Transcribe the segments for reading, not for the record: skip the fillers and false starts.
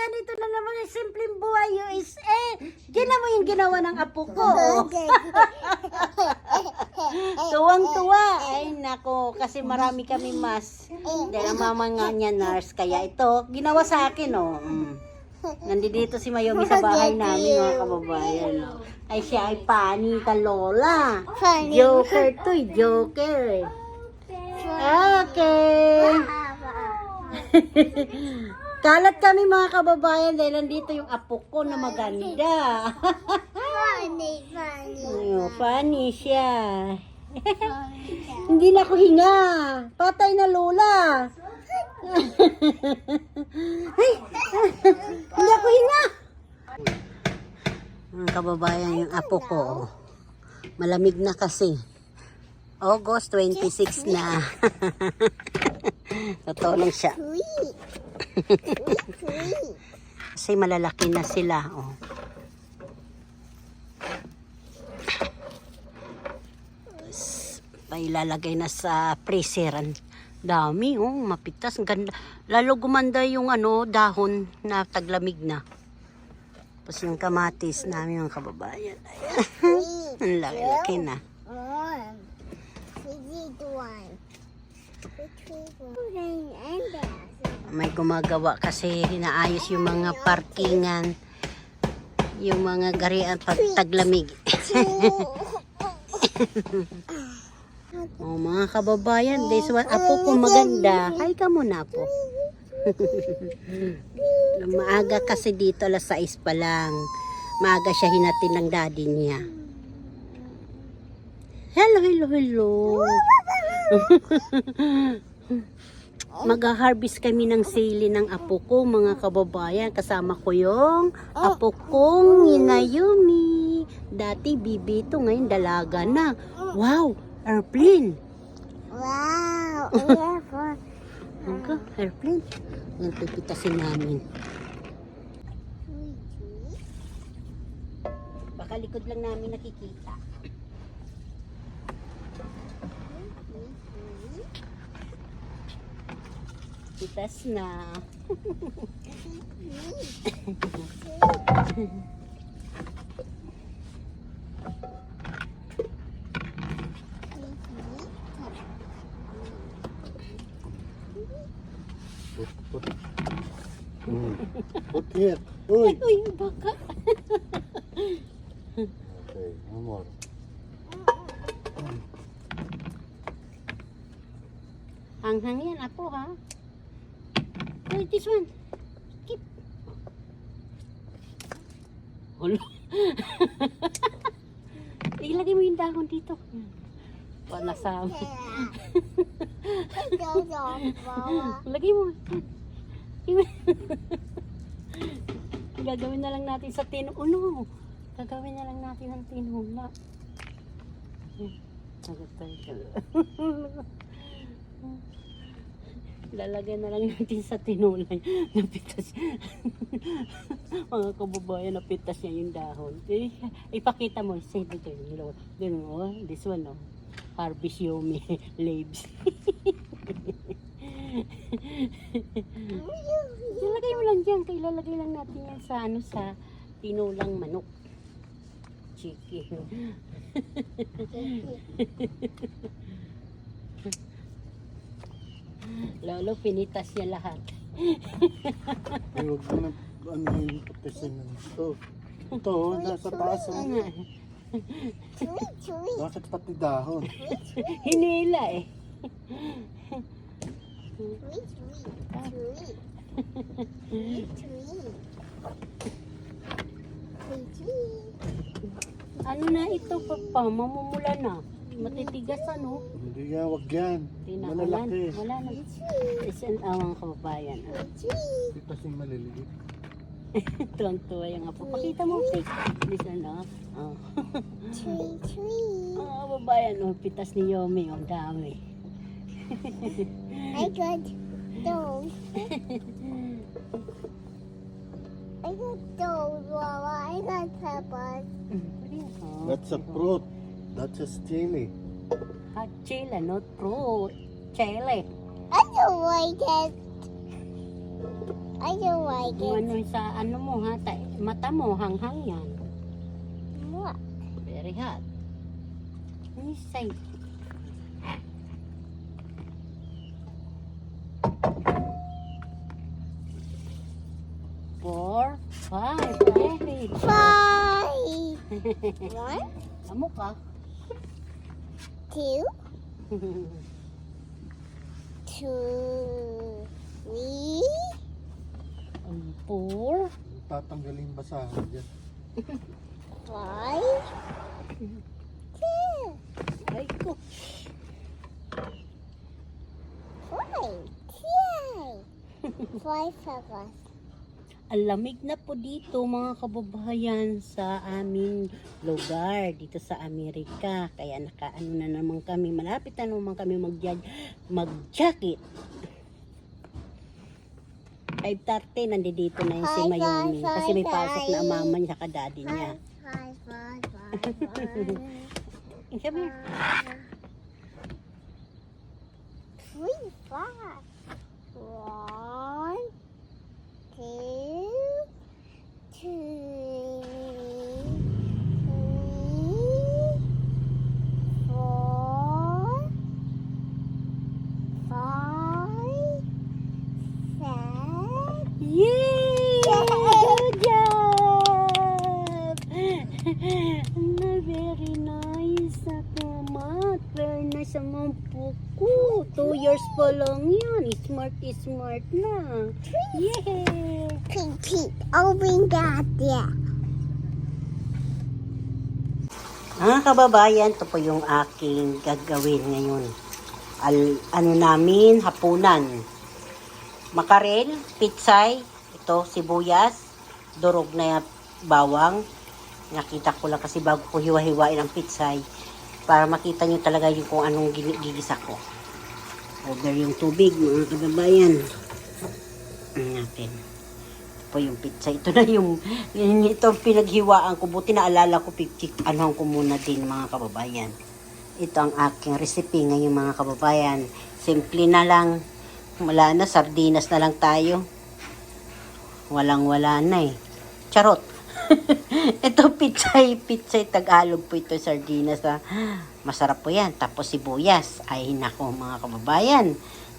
kababayan, ito na naman yung Simpleng Buhay USA. Gina mo yung ginawa ng apo ko. Tuwang-tuwa. Ay, nako, kasi marami kami mas. Dahil ang mama nga niya nurse, kaya ito, ginawa sa akin, oh. Nandito si Mayumi sa bahay namin, mga kababayan. Ay, siya ay pani ka, Lola. Joker to, Joker. Okay. Kalat kami, mga kababayan, dahil nandito yung apo ko na maganda. Funny siya. Hindi na ako hinga. Patay na, Lola. Ay, hindi ako hinga. Mga kababayan, yung apo ko, malamig na kasi. August 26 na. Totoo lang siya. Kasi malalaki na sila. Oh. Ilalagay na sa freezer. Dami, oh, mapitas, ganda. Lalo gumanda yung dahon na taglamig na. Tapos yung kamatis namin, mga kababayan. Ayan. Ang laki-laki na. May gumagawa kasi inaayos yung mga parkingan, yung mga garian pag taglamig. Oh, mga kababayan, this one, apo ko maganda. Hi ka muna po. Maaga kasi dito, alas 6 pa lang. Maaga siya hinatin ng daddy niya. Hello, hello, hello. Mag-harvest kami ng sili ng apo ko, mga kababayan. Kasama ko yung apo kong Mayumi. Dati bibi ito, ngayon dalaga na. Wow, airplane. Wow, airplane. Yan, pipitasin namin. Baka likod lang namin nakikita. Pitas na. Put here. Uy. Uy, baka. Okay, no more. Hanghang yan, apo, ha? Uy, this one. Keep. Hulo. Ilagay mo yung dahon dito. Panasama. Lagay mo. Gagawin na lang natin sa tinula. Gagawin na lang natin ang tinula. Lalagay na lang natin sa tinula. Napitas. Mga kababayan, napitas niya yung dahon. Ipakita mo. Say dito yung this one, no? Harvest Yomi leaves. Ilalagay mo lang dyan. Ilalagay lang natin yan sa sa tinulang manok. Chicken. Lolo, pinitas niya lahat. Ay, huwag mo na yung putisin ng ito. Ito, nasa taas. Bakit pati dahon? Hinila eh. Ano na ito, papa? Mamumula na. Matitigas, ano? Hindi nga, wag yan. Malalaki. Wala na. Isang awang kababayan. Ito si maliliit. Tuwang-tuwa yung apo. Pakita mo, Pig. Listen, no? Oh. Oh, babayan, oh. Pitas ni Yomi. Ang dami. I got those. I got those, Mama. I got peppers. That's a fruit. That's a chili. Hot chili, not fruit. Chili. I don't like it. I don't like Kung it. ano sa ano mo ha, mata mo, hanghang yan. What? Very hot. Let me say. Four, five, very good. 5. 1, Amo ka. 2, 2, 3, Four, Tatanggalin basahan dyan. 5, 6, ay ko. 5, 7. Ang lamig na po dito mga kababayan sa aming lugar dito sa Amerika. Kaya nakaano na naman kami, malapit na naman kami mag-jacket. 5:30 nandito na yung si Mayumi kasi may pasok na ang mama niya ka daddy niya. 5, 5, 5, 5, 5. Come here. 3, 5. 1, 2, 3, 4, 5, 6. Yay! Good job! No, very nice ako, Mat. Very nice ang puko. 2 years pa lang yan. Smart na. Yay! Pink. Open that, yeah. Mga kababayan, ito po yung aking gagawin ngayon. Ano namin, hapunan. Makarel, pitsay, ito, sibuyas, durog na bawang. Nakita ko lang kasi bago ko hiwa-hiwain ang pitsay para makita nyo talaga yung kung anong gigisa ko. Over yung tubig, mga kababayan. Natin. Ito po yung pitsay. Ito na ito pinaghiwaan ko. Buti naalala ko, anuhan ko muna din, mga kababayan. Ito ang aking recipe ngayon, mga kababayan. Simple na lang. Wala na, sardinas na lang tayo. Walang-wala na eh. Charot. Ito pitsay Tagalog po ito, sardinas. Masarap po yan. Tapos sibuyas. Ay nako mga kababayan.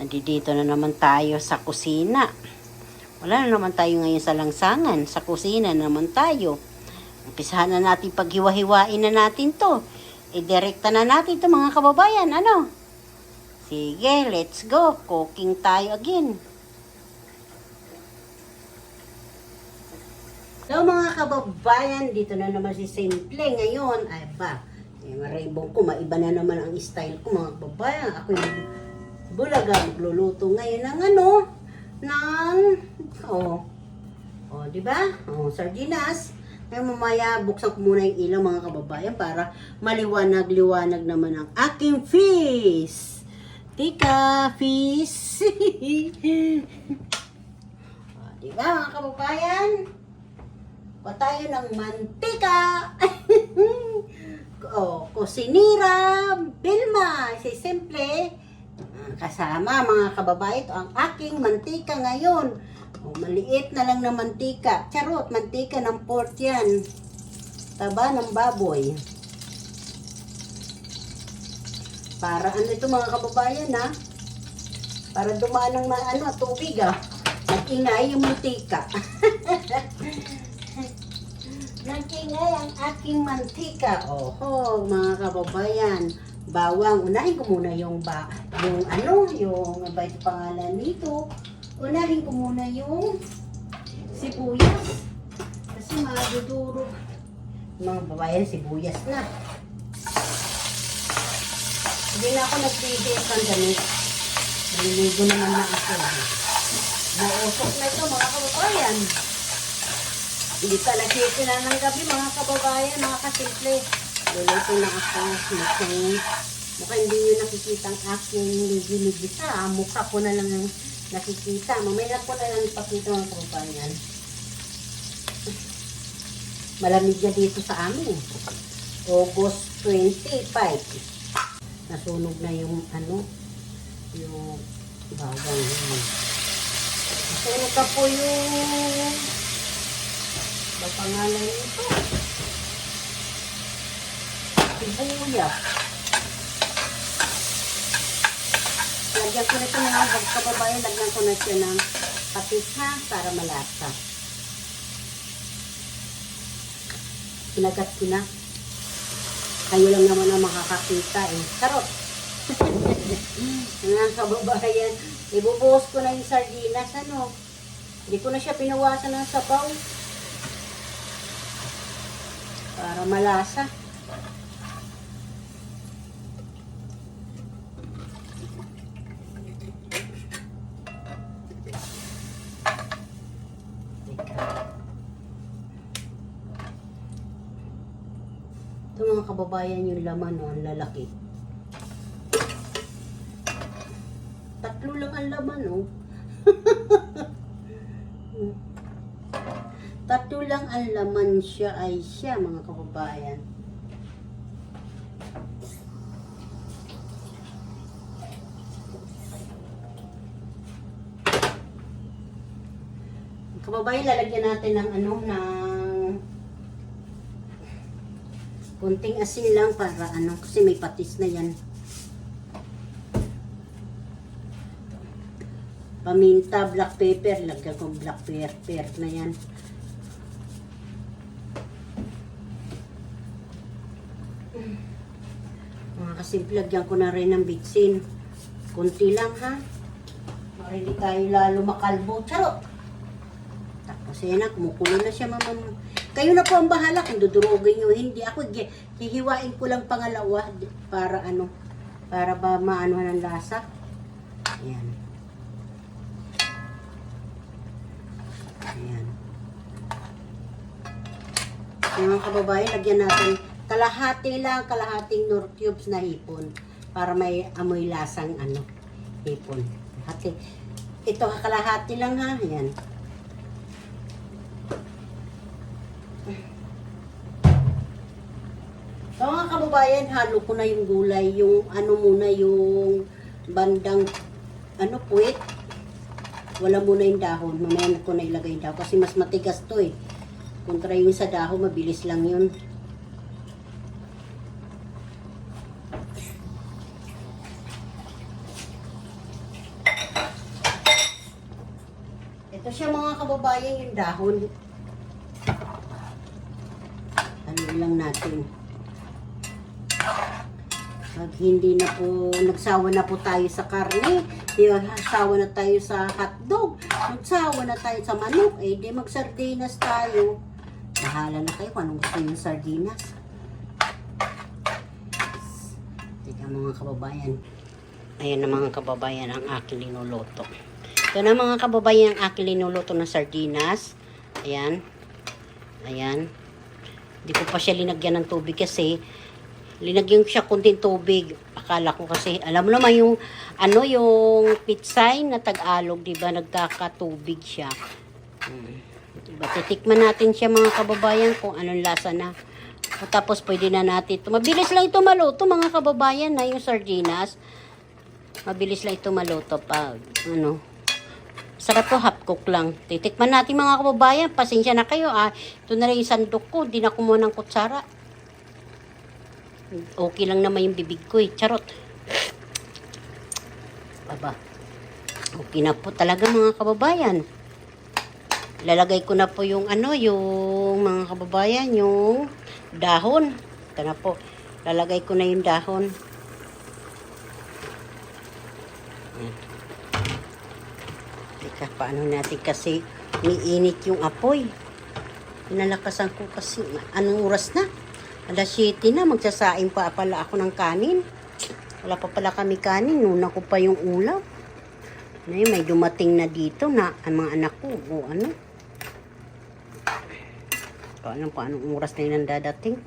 Nandito na naman tayo sa kusina. Wala na naman tayo ngayon sa langsangan. Sa kusina na naman tayo. Umpisahan na natin paghiwa-hiwain na natin to. Direkta na natin to mga kababayan. Ano? Sige, let's go. Cooking tayo again. So mga kababayan, dito na naman si Simple ngayon. Ay ba, maribong ko, maiba na naman ang style ko mga kababayan. Ako yung bulaga, magluluto ngayon ng diba? Sardinas. Kaya mamaya, buksan ko muna yung ilaw mga kababayan para maliwanag-liwanag naman ang aking fish. Tika, fish. Diba mga kababayan? O tayo ng mantika. Kusinira, Bilma, si Simple. Kasama mga kababayan, ito ang aking mantika ngayon. Maliit na lang na mantika. Charot, mantika ng pork yan. Taba ng baboy. Para ano ito mga kababayan ha? Para dumaan ng tubig ha? Nag-ingay yung mantika. Nag-ingay ang aking mantika. Oho, mga kababayan. Bawang. Unahin ko muna yung ba ito pangalan nito. Unahin ko muna yung sibuyas. Kasi madudurog. Mga kababayan, sibuyas na. Hindi na ako nag-bihis ng damit. Naliligo naman na ako. Nausok na ito mga kababayan. Hindi pa nag-hiti na ng gabi mga kababayan, mga kasimple. Luluto na ako. Mukhang hindi nyo nakikita ang aking ligi-ligisa. Mukha ko na lang ang nakikita. Mamaya ko na lang ipakita mga kababayan. Malamig na dito sa amin. August 25. Nasunog na yung yung bawang. Puro ka po yung pangalan ito. Sibuyas. Lagyan ko nito ng huwag kababayan. Lagyan ko na siya ng patis ha para malasa. Kinagat ko na. Kayo lang naman ang makakakita eh. Charot! Mga kababayan, ibubuhos ko na yung sardinas, ano. Hindi ko na siya pinawasan ng sabaw. Para malasa. Ito mga kababayan yung laman, oh, ang lalaki. 3 lang ang laman, oh. 3 lang ang laman siya ay siya, mga kababayan. Kababayan, lalagyan natin ng ano, ng kunting asin lang para ano, kasi may patis na yan. Paminta, black pepper, lagyan ko black pepper na yan. Mga kasimple, lagyan ko na rin ng bitsin. Kunti lang ha. Hindi tayo lalo makalbo. Charot! Tapos yan na, kumukulo na siya mama. Kayo na po ang bahala kung dudurugin nyo. Hindi ako, hihiwain ko lang pangalawa para ano, para ba maano ng lasa. Ayan. Ayan. Mga kababayan, lagyan natin kalahating nor cubes na hipon para may amoy lasang ano, hipon. Ito kalahati lang ha. Ayan. So mga kababayan, halo ko na yung gulay, yung ano muna, yung bandang ano puwit. Wala muna yung dahon, mamaya ko na ilagay dahon kasi mas matigas to eh. Kontra yung sa dahon, mabilis lang yun. Ito siya mga kababayan, yung dahon. Ano lang natin. Pag hindi na po, nagsawa na po tayo sa karne, nagsawa na tayo sa hotdog, nagsawa na tayo sa manok, eh di magsardinas tayo. Bahala na kayo kung anong gusto yung sardinas. Teka mga kababayan. Ayan na mga kababayan ang aking linuluto. Ito na mga kababayan ang aking linuluto na sardinas. Ayan. Ayan. Hindi ko pa siya linagyan ng tubig kasi linagyan ko siya kunting tubig. Akala ko kasi, alam mo naman yung, ano, yung pitsay na Tagalog, di ba, nagkakatubig siya. Diba, titikman natin siya mga kababayan kung anong lasa na. O, tapos pwede na natin ito. Mabilis lang ito maluto mga kababayan na yung sardinas. Mabilis lang ito maluto pa. Ano, sarap to, half cook lang. Titikman natin mga kababayan. Pasensya na kayo. Ito na rin yung sandok ko. Di na kumuha ng kutsara. Okay lang naman yung bibig ko eh. Charot. Baba. Okay na po talaga mga kababayan. Lalagay ko na po yung ano, yung mga kababayan, yung dahon. Ito na po. Lalagay ko na yung dahon. Ayan. Teka, paano natin kasi umiinit yung apoy. Pinalakasan ko kasi. Anong oras na? Alas 7 na, magsasaing pa pala ako ng kanin. Wala pa pala kami kanin, nuna ko pa yung ulam. May dumating na dito na ang mga anak ko, o ano. Paanong oras na yun ang dadating.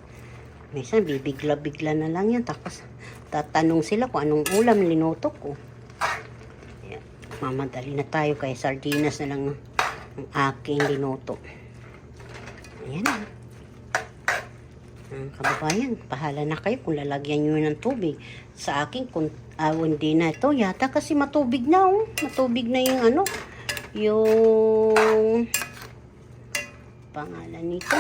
Minsan, bibigla-bigla na lang yan. Tapos, tatanong sila kung anong ulam linuto ko. Ayan. Mamadali na tayo, kaya sardinas na lang ang aking linuto. Ayan na. Kababayan, pahala na kayo kung lalagyan nyo ng tubig. Sa akin, kung hindi na ito, yata kasi matubig na, oh. Matubig na yung ano, yung pangalan nito.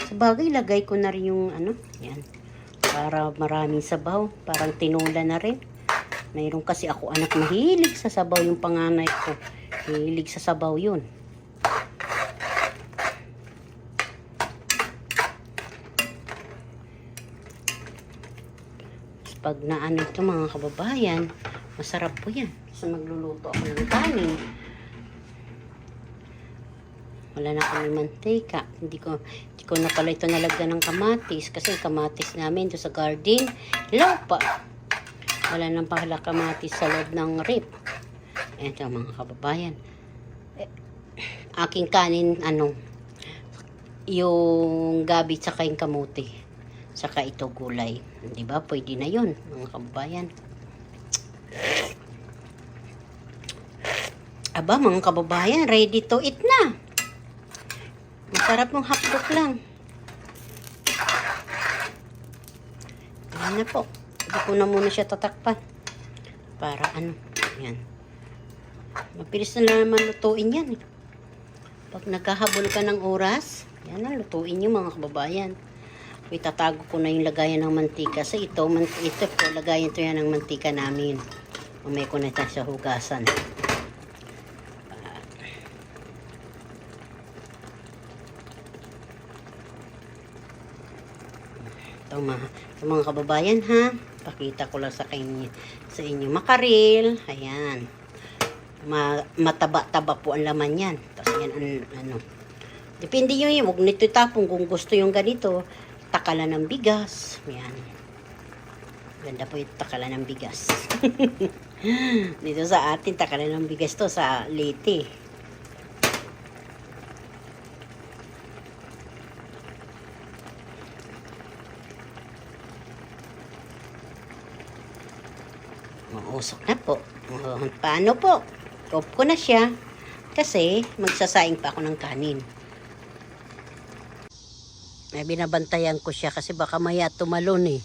Sa bagay, lagay ko na rin yung ano. Yan. Para maraming sabaw. Parang tinula na rin. Mayroon kasi ako anak mahilig sa sabaw yung panganay ko. Hilig sa sabaw yun. Pag naano ito mga kababayan, masarap po yan. So magluluto ako ng kanin. Wala na kami mantika. Hindi ko na pala ito nalagyan ng kamatis. Kasi kamatis namin doon sa garden, hilaw pa. Wala nang pala kamatis sa loob ng rip. Ito mga kababayan. Aking kanin, yung gabi tsaka yung kamuti. Saka ito gulay. Di ba? Pwede na yun, mga kababayan. Aba, mga kababayan, ready to eat na. Masarap ng hotdog lang. Ayan na po. Hindi ko na muna siya tatakpan. Para yan. Mabilis na naman lutuin yan. Pag nagkahabol ka ng oras, yan na, lutuin nyo mga kababayan. Itatago ko na yung lagayan ng mantika. Sa ito po, lagayan to yan ng mantika namin. Umay ko na ito sa hugasan. Ito mga kababayan ha. Pakita ko lang sa inyo. Makaril. Ayan. Mataba-taba po ang laman yan. Tapos yan depende nyo yun. Huwag nito tapong kung gusto yung ganito. Takalan ng bigas. Yan. Ganda po yung takalan ng bigas. Dito sa atin, takalan ng bigas to sa Leyte. Mausok na po. Paano po? Off ko na siya. Kasi magsasaing pa ako ng kanin. May binabantayan ko siya kasi baka maya tumalon eh.